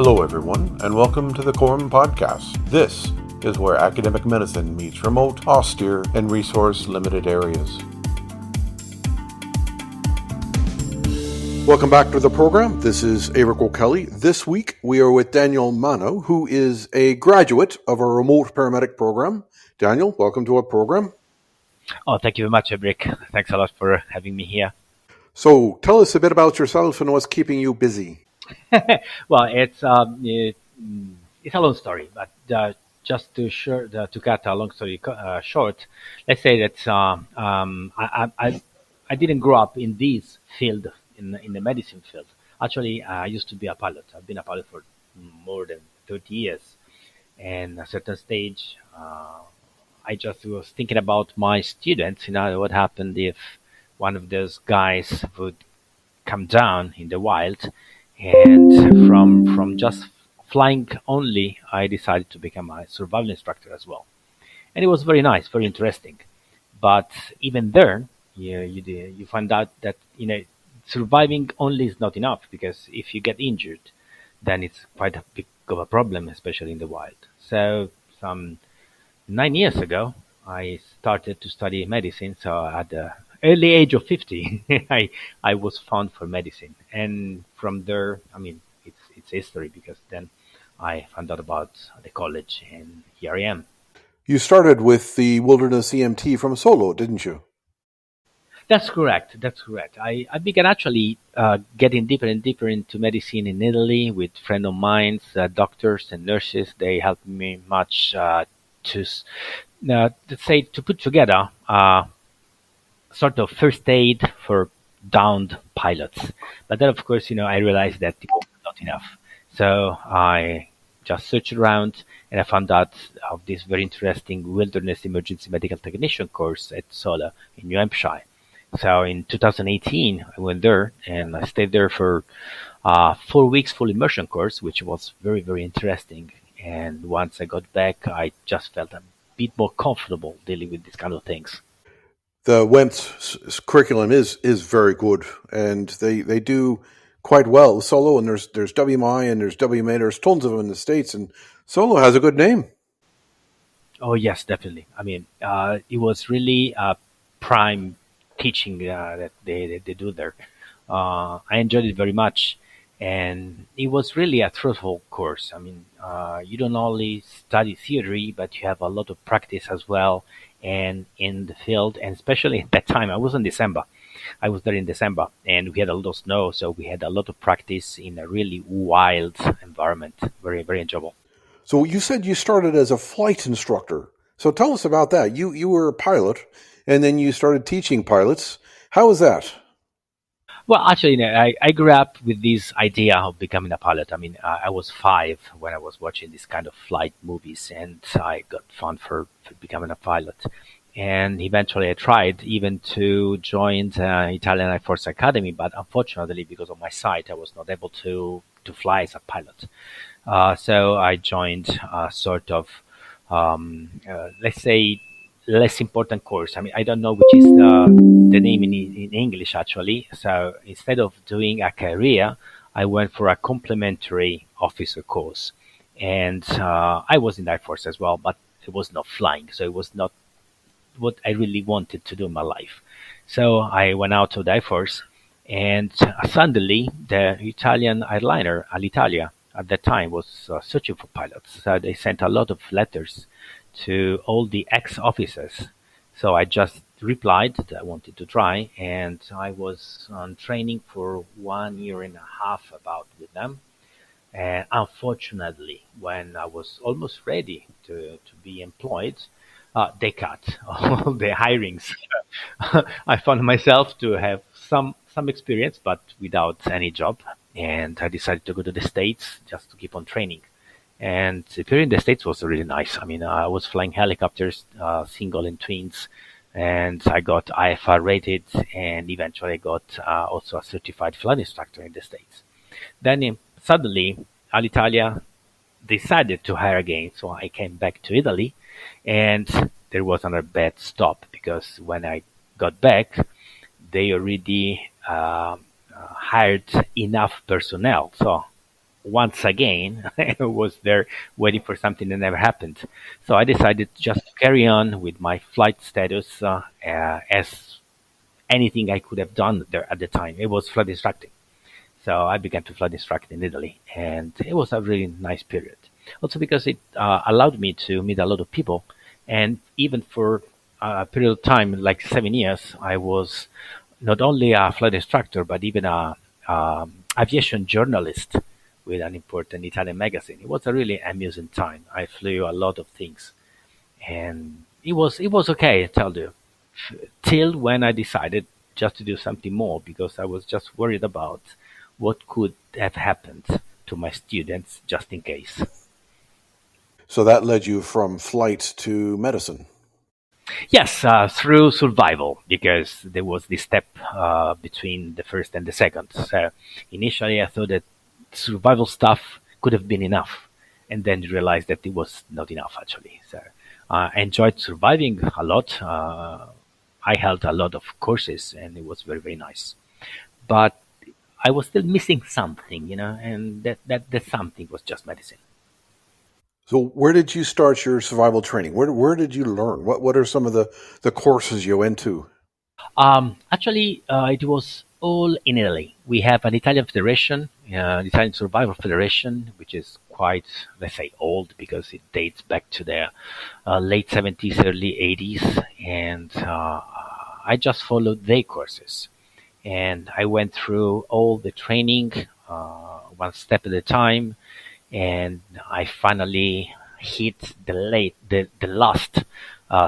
Hello, everyone, and welcome to the CoROM podcast. This is where academic medicine meets remote, austere, and resource-limited areas. Welcome back to the program. This is Aebhric OKelly. This week, we are with Daniele Manno, who is a graduate of our remote paramedic program. Daniel, welcome to our program. Oh, thank you very much, Aebhric. Thanks a lot for having me here. So, tell us a bit about yourself and what's keeping you busy. Well, it's a long story, but just to cut a long story short, let's say that I didn't grow up in this field, in the medicine field. Actually, I used to be a pilot. I've been a pilot for more than 30 years, and at a certain stage, I just was thinking about my students. What happened if one of those guys would come down in the wild. And from just flying only, I decided to become a survival instructor as well. And it was very nice, very interesting. But even there, you find out that surviving only is not enough, because if you get injured, then it's quite a big of a problem, especially in the wild. So some 9 years ago, I started to study medicine. So at the early age of 50, I was found for medicine. And from there, it's history, because then I found out about the college, and here I am. You started with the Wilderness EMT from Solo, didn't you? That's correct. I began actually getting deeper and deeper into medicine in Italy with friends of mine, doctors and nurses. They helped me much to put together sort of first aid for downed pilots. But then, of course, I realized that it was not enough. So I just searched around, and I found out of this very interesting Wilderness Emergency Medical Technician course at Sola in New Hampshire. So in 2018, I went there, and I stayed there for 4 weeks full immersion course, which was very, very interesting. And once I got back, I just felt a bit more comfortable dealing with these kind of things. The WEMT curriculum is very good, and they do quite well. Solo, and there's WMI and there's WMA. There's tons of them in the States, and Solo has a good name. Oh yes, definitely. It was really prime teaching that they do there. I enjoyed it very much, and it was really a fruitful course. You don't only study theory, but you have a lot of practice as well. And in the field, and especially at that time, I was there in December, and we had a lot of snow, so we had a lot of practice in a really wild environment. Very, very enjoyable. So you said you started as a flight instructor. So tell us about that. You were a pilot, and then you started teaching pilots. How was that? Well, actually, I grew up with this idea of becoming a pilot. I was 5 when I was watching this kind of flight movies, and I got fun for becoming a pilot. And eventually I tried even to join the Italian Air Force Academy, but unfortunately, because of my sight, I was not able to fly as a pilot. So I joined a sort of, let's say, less important course. I don't know which is the name in English, actually. So instead of doing a career, I went for a complementary officer course. And I was in the Air Force as well, but it was not flying. So it was not what I really wanted to do in my life. So I went out of the Air Force, and suddenly the Italian airliner, Alitalia, at that time was searching for pilots. So they sent a lot of letters to all the ex-officers. So I just replied that I wanted to try, and I was on training for 1.5 years about with them. And unfortunately, when I was almost ready to be employed, they cut all the hirings. I found myself to have some experience, but without any job. And I decided to go to the States just to keep on training. And the period in the States was really nice. I was flying helicopters, single and twins, and I got IFR rated, and eventually I got also a certified flight instructor in the States. Then suddenly, Alitalia decided to hire again, so I came back to Italy, and there was another bad stop, because when I got back, they already hired enough personnel. So once again, I was there waiting for something that never happened. So I decided just to carry on with my flight status as anything I could have done there at the time. It was flight instructing. So I began to flight instruct in Italy, and it was a really nice period. Also because it allowed me to meet a lot of people, and even for a period of time, like 7 years, I was not only a flight instructor, but even a aviation journalist with an important Italian magazine. It was a really amusing time. I flew a lot of things, and it was okay, I tell you, till when I decided just to do something more because I was just worried about what could have happened to my students just in case. So that led you from flight to medicine. Yes, through survival, because there was this step between the first and the second. So initially, I thought that survival stuff could have been enough, and then realized that it was not enough actually. So I enjoyed surviving a lot. I held a lot of courses, and it was very very nice. But I was still missing something, and that something was just medicine. So where did you start your survival training? Where did you learn? What are some of the courses you went to? Actually, it was all in Italy. We have an Italian federation, Italian Survival Federation, which is quite, let's say, old because it dates back to the late 70s, early 80s. And I just followed their courses. And I went through all the training, one step at a time. And I finally hit the last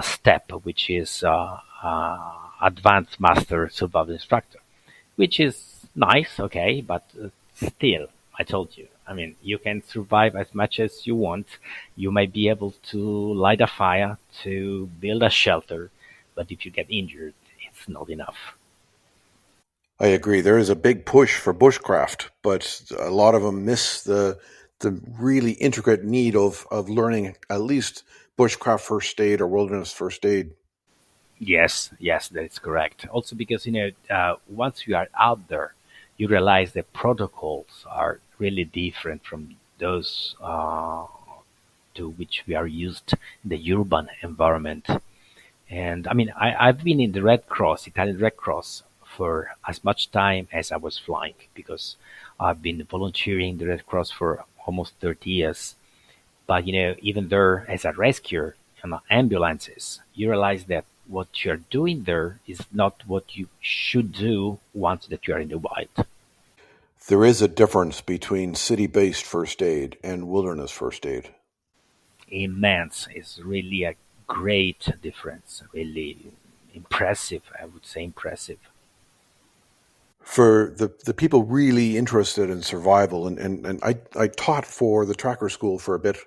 step, which is advanced master survival instructor, which is nice, okay, but still, I told you, I mean, you can survive as much as you want. You might be able to light a fire, to build a shelter, but if you get injured, it's not enough. I agree. There is a big push for bushcraft, but a lot of them miss the really intricate need of learning at least bushcraft first aid or wilderness first aid. Yes, yes, that's correct. Also, because once you are out there, you realize the protocols are really different from those to which we are used in the urban environment. And I mean, I've been in the Red Cross, Italian Red Cross, for as much time as I was flying because I've been volunteering the Red Cross for almost 30 years. But even there as a rescuer on ambulances, you realize that what you're doing there is not what you should do once that you are in the wild. There is a difference between city-based first aid and wilderness first aid. Immense is really a great difference. Really impressive, I would say impressive. For the people really interested in survival, and I taught for the tracker school for a bit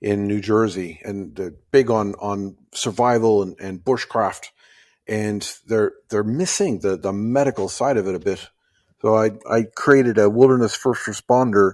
in New Jersey, and big on survival and bushcraft, and they're missing the medical side of it a bit. So I created a wilderness first responder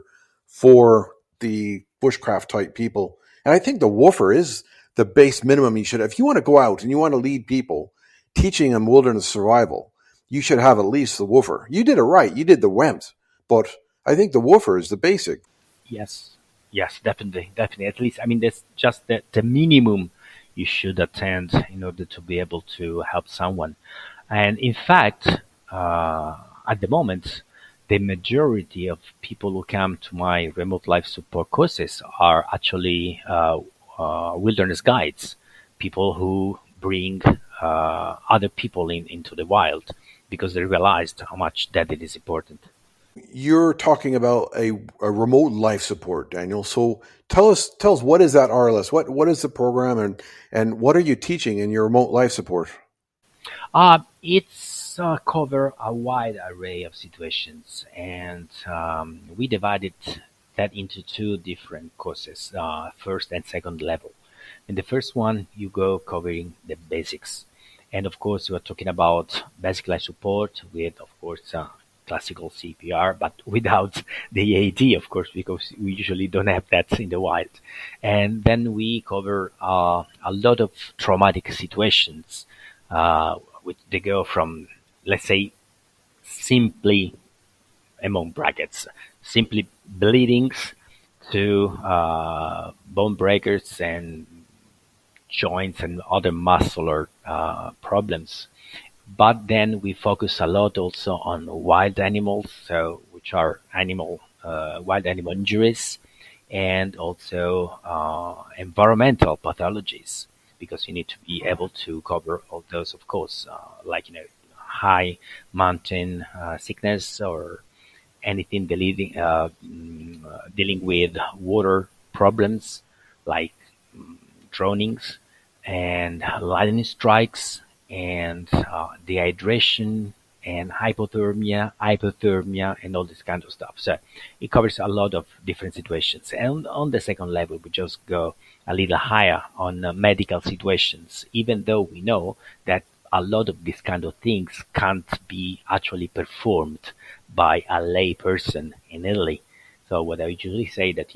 for the bushcraft type people, and I think the woofer is the base minimum you should have. If you want to go out and you want to lead people, teaching them wilderness survival, you should have at least the woofer. You did it right. You did the WEMT, but I think the woofer is the basic. Yes, yes, definitely, definitely. At least, I mean, that's just the minimum you should attend in order to be able to help someone. And in fact, at the moment, the majority of people who come to my remote life support courses are actually wilderness guides, people who bring other people into the wild because they realized how much that it is important. You're talking about a remote life support, Daniel. So tell us what is that RLS? What is the program, and what are you teaching in your remote life support? It's cover a wide array of situations, and we divided that into two different courses, first and second level. In the first one, you go covering the basics, and of course, you are talking about basic life support with, of course, classical CPR, but without the AD, of course, because we usually don't have that in the wild. And then we cover a lot of traumatic situations which they go from, let's say, simply among brackets, simply bleedings to bone breakers and joints and other muscular problems. But then we focus a lot also on wild animals, so which are wild animal injuries, and also environmental pathologies, because you need to be able to cover all those, of course, like high mountain sickness or anything dealing with water problems like drownings and lightning strikes and dehydration and hypothermia, and all this kind of stuff. So it covers a lot of different situations. And on the second level, we just go a little higher on medical situations, even though we know that a lot of these kind of things can't be actually performed by a lay person in Italy. So what I usually say that,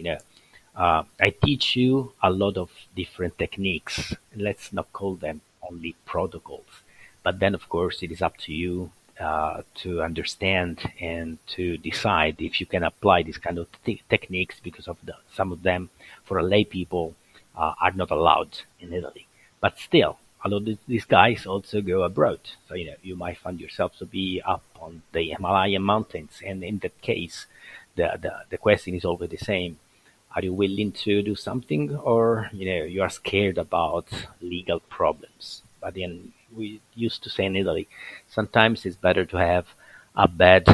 I teach you a lot of different techniques. Let's not call them only protocols. But then, of course, it is up to you to understand and to decide if you can apply these kind of techniques, because some of them for a lay people are not allowed in Italy. But still, a lot of these guys also go abroad. So, you might find yourself to be up on the Himalayan mountains. And in that case, the question is always the same. Are you willing to do something, or you are scared about legal problems? But then we used to say in Italy, sometimes it's better to have a bad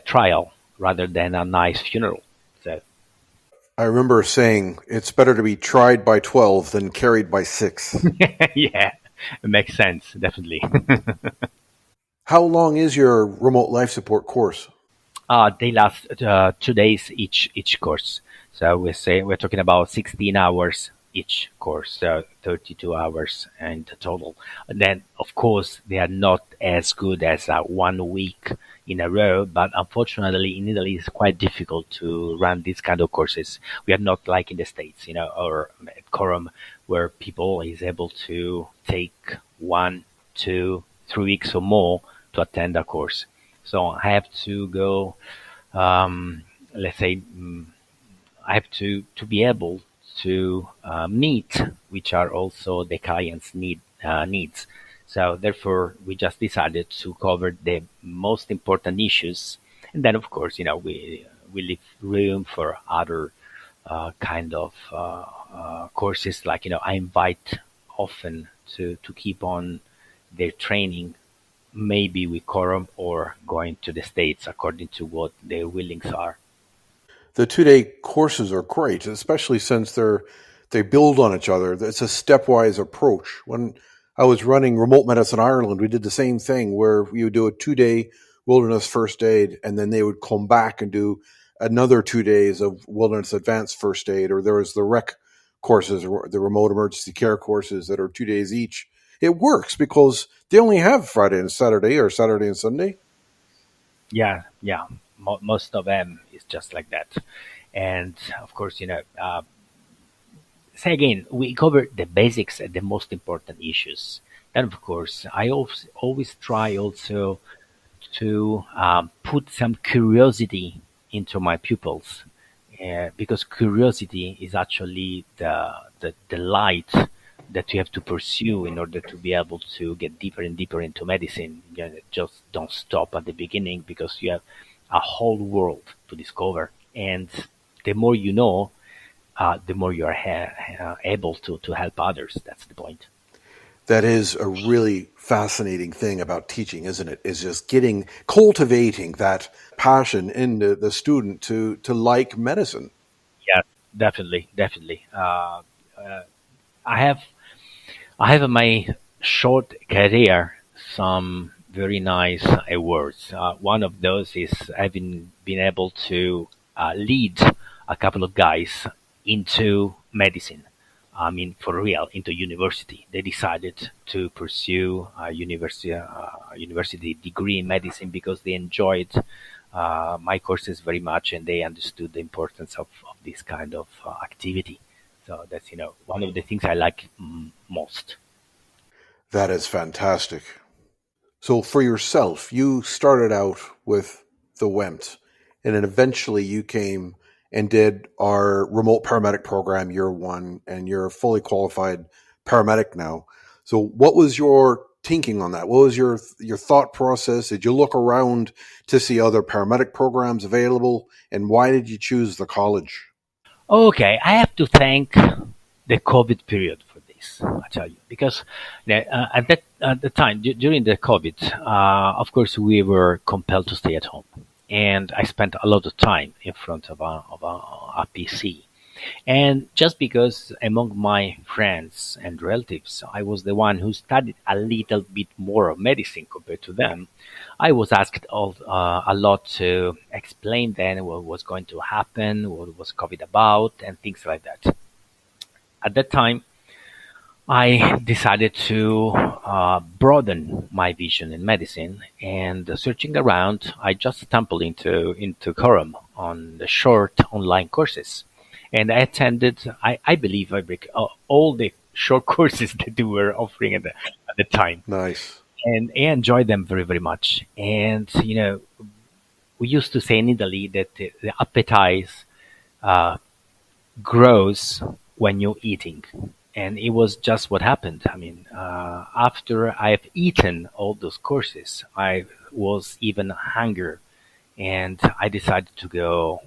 trial rather than a nice funeral. So I remember saying it's better to be tried by 12 than carried by 6. yeah, it makes sense, definitely. How long is your remote life support course? They last 2 days each course. So we're talking about 16 hours each course, so 32 hours in total. And then, of course, they are not as good as 1 week in a row, but unfortunately, in Italy, it's quite difficult to run these kind of courses. We are not like in the States, or at CoROM, where people is able to take 1, 2, 3 weeks or more to attend a course. So I have to go, let's say, I have to be able to meet, which are also the client's needs. So therefore, we just decided to cover the most important issues, and then of course, we leave room for other kind of courses. Like I invite often to keep on their training, maybe with quorum or going to the States according to what their willings are. The 2-day courses are great, especially since they build on each other. It's a stepwise approach. When I was running Remote Medicine Ireland, we did the same thing where we would do a 2-day wilderness first aid, and then they would come back and do another 2 days of wilderness advanced first aid, or there was the rec courses, the remote emergency care courses that are 2 days each. It works because they only have Friday and Saturday, or Saturday and Sunday. Yeah, yeah. Most of them is just like that. And of course, say again, we cover the basics and the most important issues. Then, of course, I always try also to put some curiosity into my pupils, because curiosity is actually the light that you have to pursue in order to be able to get deeper and deeper into medicine. Just don't stop at the beginning, because you have a whole world to discover. And the more you know, the more you are able to help others. That's the point. That is a really fascinating thing about teaching, isn't it? Is just cultivating that passion in the student to like medicine. Yeah, definitely, definitely. I have I have in my short career some very nice awards. One of those is having been able to lead a couple of guys into medicine. I mean, for real, into university. They decided to pursue a university degree in medicine because they enjoyed my courses very much, and they understood the importance of this kind of activity. So that's one of the things I like most. That is fantastic. So for yourself, you started out with the WEMT, and then eventually you came and did our remote paramedic program year one, and you're a fully qualified paramedic now. So what was your thinking on that? What was your thought process? Did you look around to see other paramedic programs available, and why did you choose the college? Okay, I have to thank the COVID period for this. I tell you, because at the time during the COVID, of course, we were compelled to stay at home, and I spent a lot of time in front of a PC. And just because among my friends and relatives, I was the one who studied a little bit more of medicine compared to them, I was asked a lot to explain then what was going to happen, what was COVID about, and things like that. At that time, I decided to broaden my vision in medicine, and searching around, I just stumbled into CoROM on the short online courses, and I attended. I believe I break all the short courses that they were offering at the time, Nice. and I enjoyed them very very much. And we used to say in Italy that the appetite uh, grows when you're eating. And it was just what happened. I mean, after I've eaten all those courses, I was even hungry and I decided to go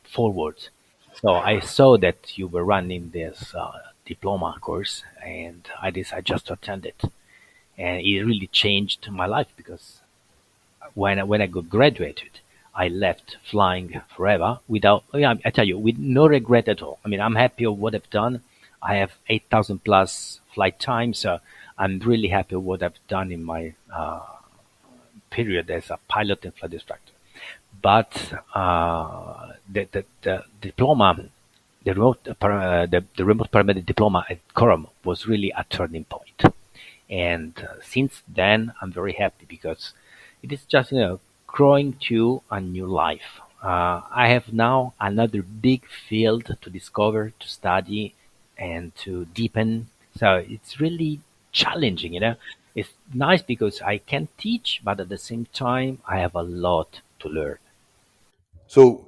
forward. So I saw that you were running this diploma course and I decided just to attend it. And it really changed my life because when I got graduated, I left flying forever without, yeah, I tell you, with no regret at all. I mean, I'm happy of what I've done. I have 8,000 plus flight times. So I'm really happy with what I've done in my period as a pilot and flight instructor. But the diploma, the remote paramedic diploma at CoROM was really a turning point. And since then, I'm very happy because it is just growing to a new life. I have now another big field to discover, to study, and to deepen. So it's really challenging. It's nice because I can teach, but at the same time, I have a lot to learn. So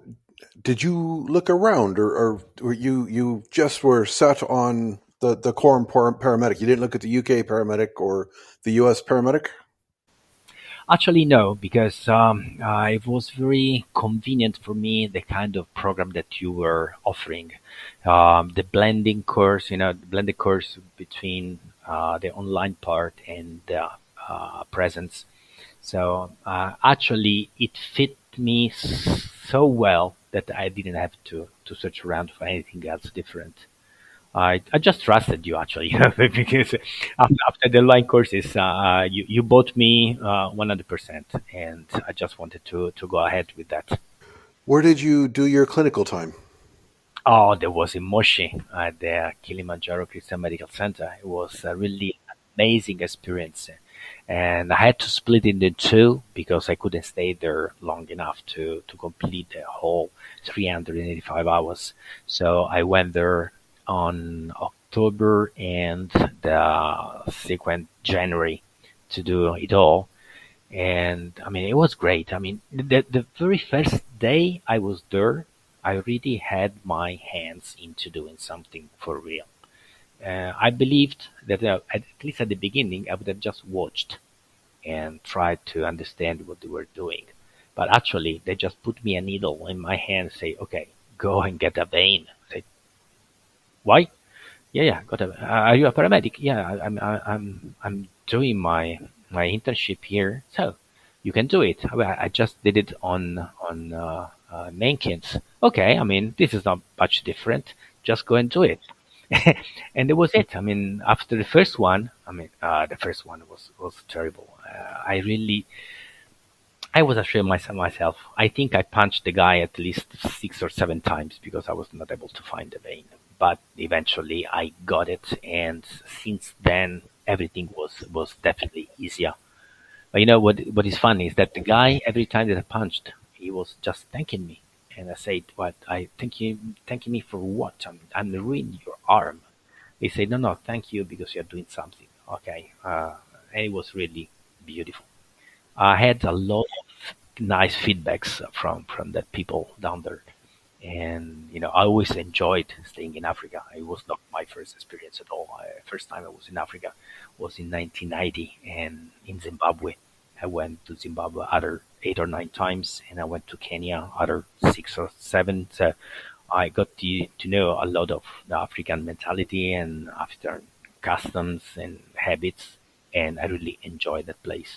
did you look around, or you just were set on the core paramedic? You didn't look at the UK paramedic or the US paramedic? Actually, no, because it was very convenient for me the kind of program that you were offering, the blending course, the blended course between the online part and the presence. So actually, it fit me so well that I didn't have to search around for anything else different. I just trusted you actually because after the line courses, you bought me 100%, and I just wanted to go ahead with that. Where did you do your clinical time? Oh, there was in Moshi at the Kilimanjaro Christian Medical Center. It was a really amazing experience, and I had to split it into two because I couldn't stay there long enough to complete the whole 385 hours. So I went there on October and the subsequent January to do it all. And I mean, it was great. I mean, the very first day I was there, I already had my hands into doing something for real. I believed that at least at the beginning, I would have just watched and tried to understand what they were doing. But actually, they just put me a needle in my hand, say, "Okay, go and get a vein." I say, "Why?" Yeah, yeah. Got a. Are you a paramedic? Yeah, I'm doing my internship here, so you can do it. I just did it on main kids. Okay, I mean this is not much different. Just go and do it. And that was it. I mean, after the first one, the first one was terrible. I was ashamed myself. I think I punched the guy at least 6 or 7 times because I was not able to find the vein. But eventually I got it, and since then everything was definitely easier. But you know what is funny is that the guy every time that I punched, he was just thanking me, and I said, "What? I thanking me for what? I'm ruining your arm." He said, "No, no, thank you because you're doing something." Okay, and it was really beautiful. I had a lot of nice feedbacks from the people down there, and I always enjoyed staying in Africa. It was not my first experience at all. First time I was in Africa was in 1990, and in Zimbabwe. I went to Zimbabwe other 8 or 9 times, and I went to Kenya other 6 or 7. So I got to know a lot of the African mentality and African customs and habits, and I really enjoyed that place.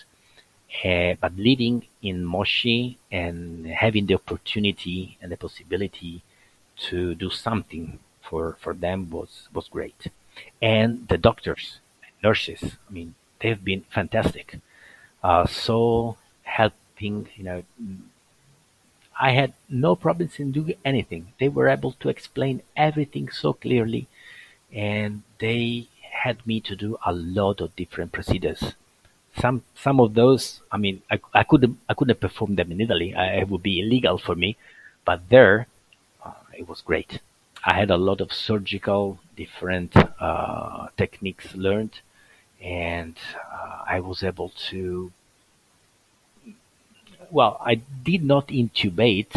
But living in Moshi and having the opportunity and the possibility to do something for them was great. And the doctors and nurses, I mean, they've been fantastic. So helping, I had no problems in doing anything. They were able to explain everything so clearly, and they had me to do a lot of different procedures. Some of those, I mean, I couldn't perform them in Italy. It would be illegal for me, but there it was great. I had a lot of surgical different techniques learned, and I was able to. Well, I did not intubate,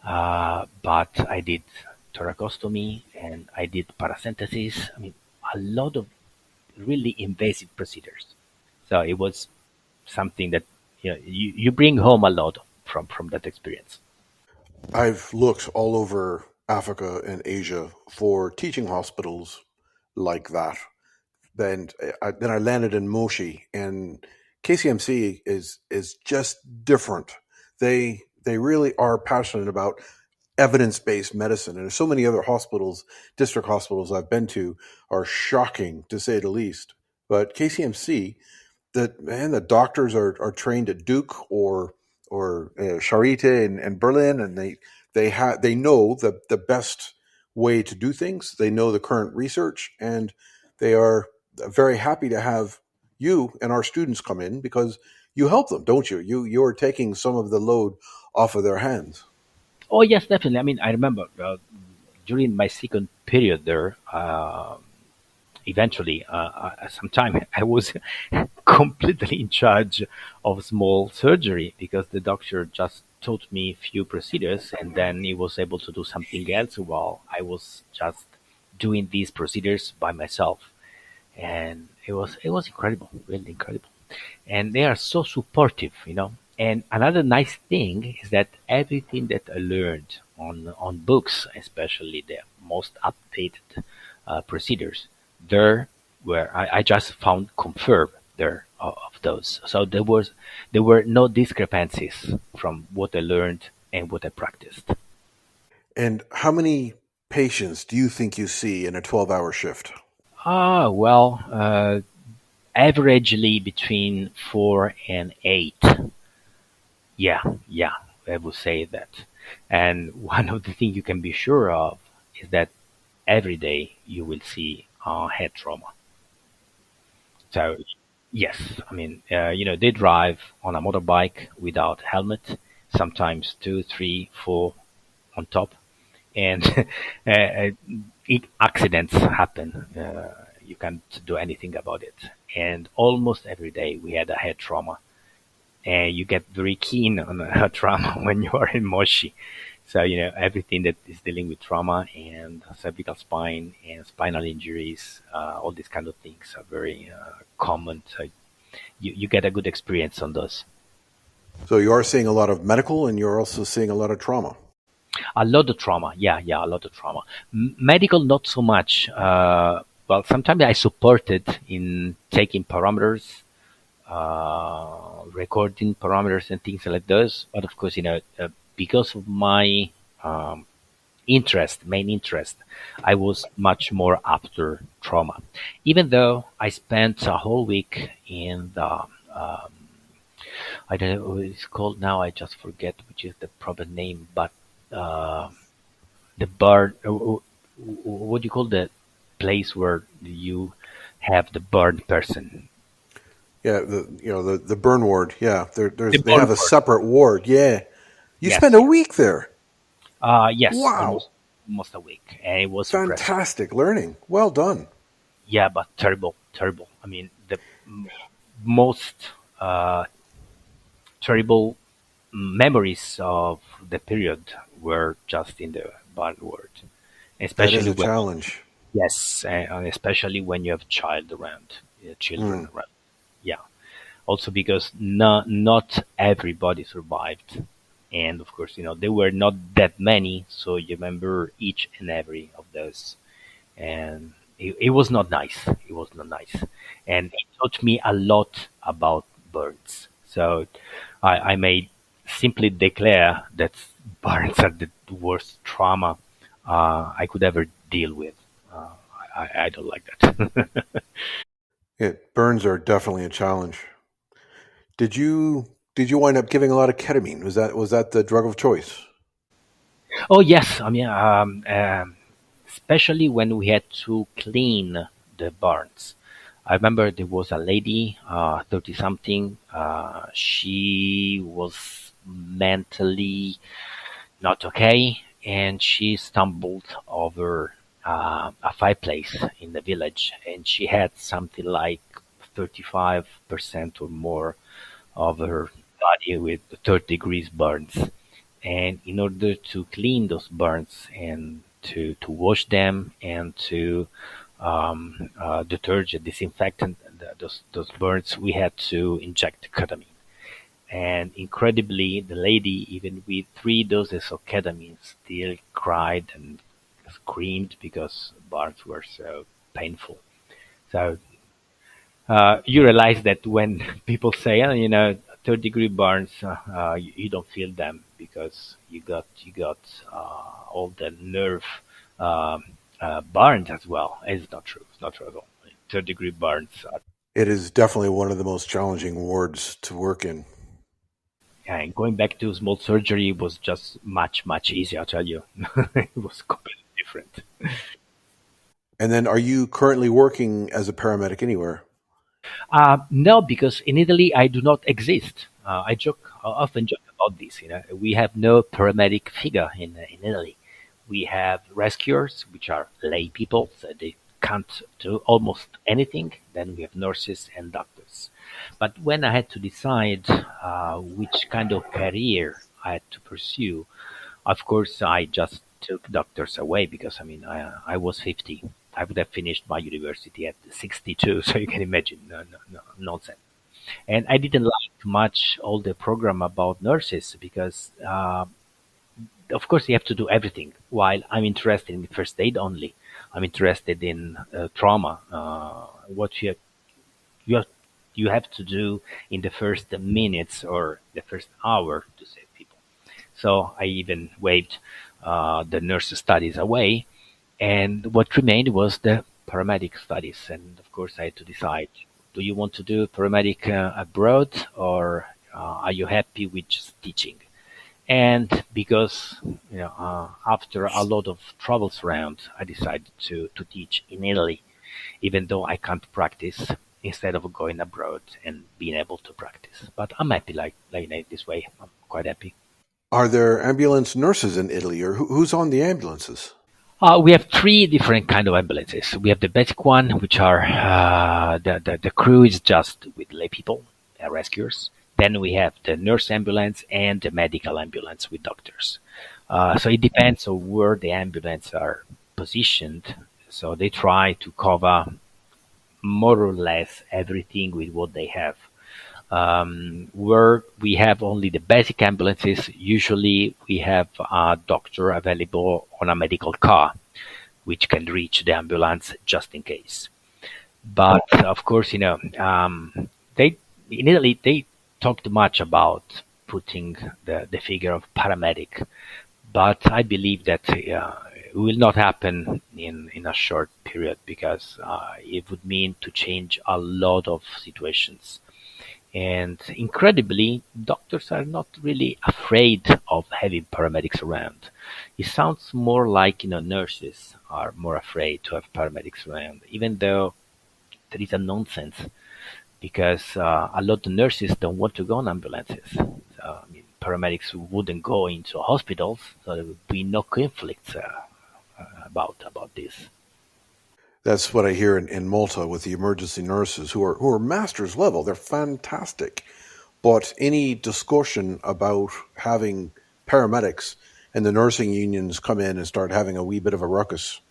but I did thoracostomy and I did paracentesis. I mean, a lot of really invasive procedures. So it was something that you bring home a lot from that experience. I've looked all over Africa and Asia for teaching hospitals like that. Then I landed in Moshi, and KCMC is just different. They really are passionate about evidence based medicine, and so many other hospitals, district hospitals I've been to, are shocking to say the least. But KCMC, the doctors are trained at Duke or Charité in Berlin, and they know the best way to do things. They know the current research, and they are very happy to have you and our students come in because you help them, don't you? You're taking some of the load off of their hands. Oh yes, definitely. I mean, I remember during my second period there. Eventually, sometime I was completely in charge of small surgery because the doctor just taught me few procedures and then he was able to do something else while I was just doing these procedures by myself. And it was incredible, really incredible. And they are so supportive. And another nice thing is that everything that I learned on books, especially the most updated procedures, there where I just found confirmed there of those. So there were no discrepancies from what I learned and what I practiced. And how many patients do you think you see in a 12-hour shift? Well, averagely between 4 and 8. Yeah, yeah, I would say that. And one of the things you can be sure of is that every day you will see head trauma. So yes, I mean, they drive on a motorbike without helmet, sometimes two, three, four on top, and accidents happen. You can't do anything about it. And almost every day we had a head trauma, and you get very keen on a trauma when you are in Moshi. So everything that is dealing with trauma and cervical spine and spinal injuries, all these kind of things are very common. So you get a good experience on those. So you are seeing a lot of medical, and you're also seeing a lot of trauma. A lot of trauma, yeah, yeah, a lot of trauma. Medical, not so much. Well, sometimes I supported in taking parameters, recording parameters and things like those. But of course, because of my um, main interest, I was much more after trauma. Even though I spent a whole week in the, I don't know what it's called now, I just forget which is the proper name, but uh, the burn, what do you call the place where you have the burned person? Yeah, the burn ward. Yeah, The they burn have a ward. separate ward. Yeah, you spent Yes, a yes. week there. Yes, Wow, almost a week, and it was impressive. fantastic learning. Well done. Yeah, but terrible, terrible. I mean, the most uh, terrible memories of the period were just in the bad word, That is especially a when challenge. yes, and especially when you have child around, children Mm. around. Yeah, also because not everybody survived, and of course, there were not that many, so you remember each and every of those, and it was not nice. It was not nice, and it taught me a lot about birds. So I may simply declare that birds are the worst trauma I could ever deal with. Uh, I don't like that. Yeah, burns are definitely a challenge. Did you wind up giving a lot of ketamine? Was that the drug of choice? Oh yes, I mean, especially when we had to clean the barns. I remember there was a lady, 30 something. She was mentally not okay, and she stumbled over a fireplace in the village, and she had something like 35% or more of her body with third degrees burns. And in order to clean those burns and to wash them and to detergent, disinfectant those burns, we had to inject ketamine. And incredibly, the lady, even with 3 doses of ketamine, still cried and screamed because burns were so painful. So you realize that when people say, oh, third-degree burns, you don't feel them because you got all the nerve um, burns as well. It's not true. It's not true at all. Third-degree burns. It is definitely one of the most challenging wards to work in. And going back to small surgery was just much much easier. I tell you, it was completely different. And then, are you currently working as a paramedic anywhere? No, because in Italy I do not exist. I often joke about this. We have no paramedic figure in Italy. We have rescuers, which are lay people, so they can't do almost anything. Then we have nurses and doctors. But when I had to decide which kind of career I had to pursue, of course, I just took doctors away because I was 50. I would have finished my university at 62, so you can imagine, no, no, no, nonsense. And I didn't like much all the program about nurses because, of course, you have to do everything. While I'm interested in first aid only, I'm interested in trauma. What you have, you have to do in the first minutes or the first hour to save people. So I even waived the nurse studies away, and what remained was the paramedic studies. And of course, I had to decide: do you want to do paramedic abroad, or are you happy with just teaching? And because after a lot of travels around, I decided to teach in Italy, even though I can't practice. Instead of going abroad and being able to practice, but I'm happy like this way. I'm quite happy. Are there ambulance nurses in Italy, or who's on the ambulances? We have three different kind of ambulances. We have the basic one, which are the crew is just with lay people, rescuers. Then we have the nurse ambulance and the medical ambulance with doctors. So it depends on where the ambulance are positioned. So they try to cover more or less everything with what they have. Where we have only the basic ambulances, usually we have a doctor available on a medical car, which can reach the ambulance just in case. But of course, they in Italy they talked much about putting the figure of paramedic, but I believe that it will not happen in a short period because it would mean to change a lot of situations. And incredibly, doctors are not really afraid of having paramedics around. It sounds more like nurses are more afraid to have paramedics around, even though there is a nonsense because a lot of nurses don't want to go on ambulances. So, paramedics wouldn't go into hospitals, so there would be no conflicts about this. That's what I hear in Malta with the emergency nurses who are masters level. They're fantastic. But any discussion about having paramedics and the nursing unions come in and start having a wee bit of a ruckus.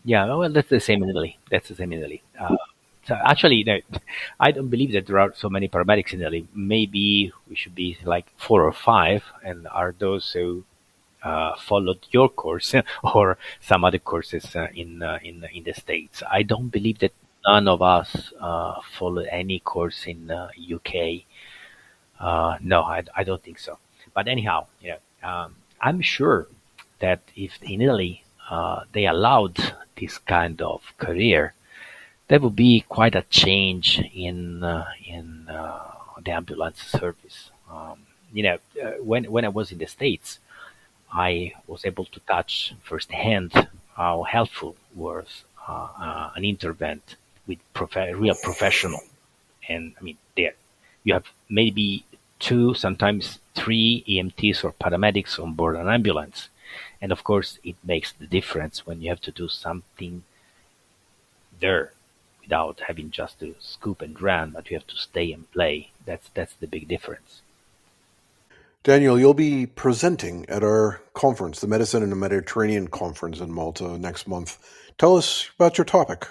Yeah, well, that's the same in Italy. That's the same in Italy. So actually, no, I don't believe that there are so many paramedics in Italy. Maybe we should be like four or five, and are those who followed your course or some other courses in the States. I don't believe that none of us followed any course in UK. No, I don't think so. But anyhow, I'm sure that if in Italy they allowed this kind of career, there would be quite a change in the ambulance service. When I was in the States, I was able to touch firsthand how helpful was an intervent with real professional. And I mean, there you have maybe two, sometimes three EMTs or paramedics on board an ambulance, and of course, it makes the difference when you have to do something there without having just to scoop and run, but you have to stay and play. That's the big difference. Daniel, you'll be presenting at our conference, the Medicine in the Mediterranean Conference in Malta next month. Tell us about your topic.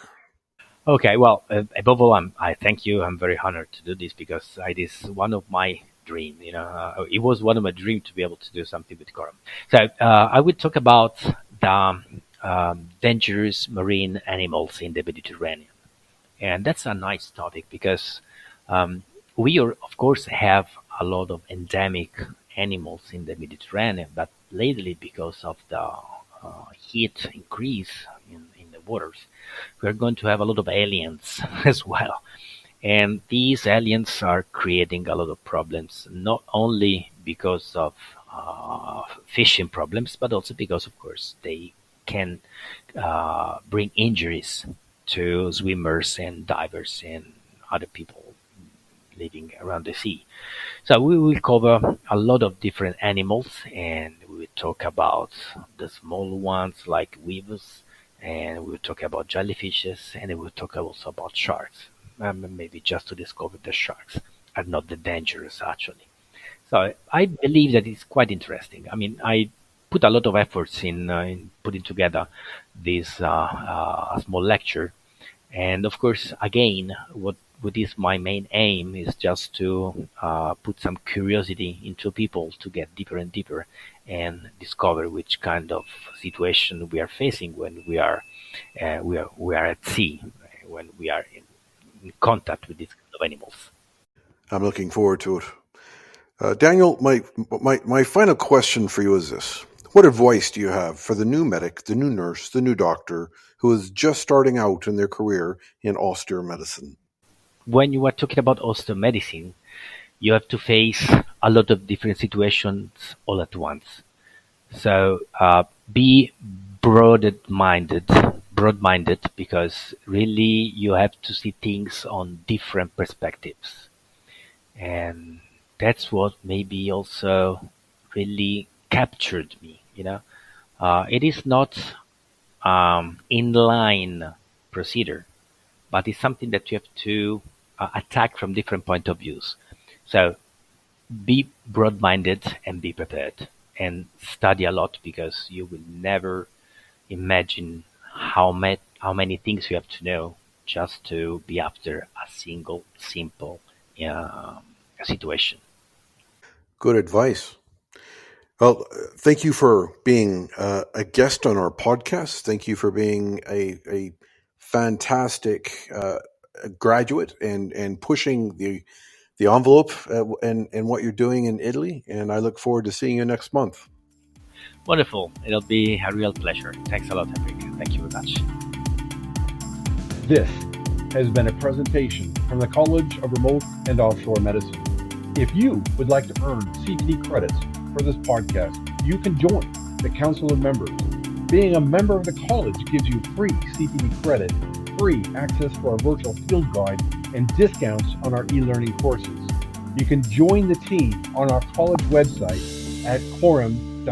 Okay, well, above all, I thank you. I'm very honored to do this because it is one of my dream. It was one of my dreams to be able to do something with CoROM. So I will talk about the dangerous marine animals in the Mediterranean, and that's a nice topic because we are, of course, have a lot of endemic animals in the Mediterranean, but lately, because of the heat increase in the waters, we're going to have a lot of aliens as well. And these aliens are creating a lot of problems, not only because of fishing problems, but also because, of course, they can bring injuries to swimmers and divers and other people living around the sea. So we will cover a lot of different animals, and we will talk about the small ones like weevils, and we will talk about jellyfishes, and we will talk also about sharks. Maybe just to discover the sharks are not the dangerous actually. So I believe that it's quite interesting. I mean, I put a lot of efforts in putting together this small lecture, and of course, again, what is my main aim is just to put some curiosity into people to get deeper and deeper and discover which kind of situation we are facing when we are at sea, when we are in contact with these kind of animals. I'm looking forward to it. Daniel, my final question for you is this. What advice do you have for the new medic, the new nurse, the new doctor who is just starting out in their career in austere medicine? When you are talking about osteomedicine, you have to face a lot of different situations all at once. So be broad-minded, broad-minded, because really you have to see things on different perspectives, and that's what maybe also really captured me. It is not inline procedure, but it's something that you have to attack from different point of views. So be broad-minded and be prepared and study a lot because you will never imagine how many things you have to know just to be after a single simple um, situation. Good advice. Well, thank you for being a guest on our podcast. Thank you for being a fantastic graduate and pushing the envelope and what you're doing in Italy. And I look forward to seeing you next month. Wonderful. It'll be a real pleasure. Thanks a lot, Henrik. Thank you very much. This has been a presentation from the College of Remote and Offshore Medicine. If you would like to earn CPD credits for this podcast, you can join the Council of Members. Being a member of the college gives you free CPD credit, free access to our virtual field guide, and discounts on our e-learning courses. You can join the team on our college website at corom.edu.mt.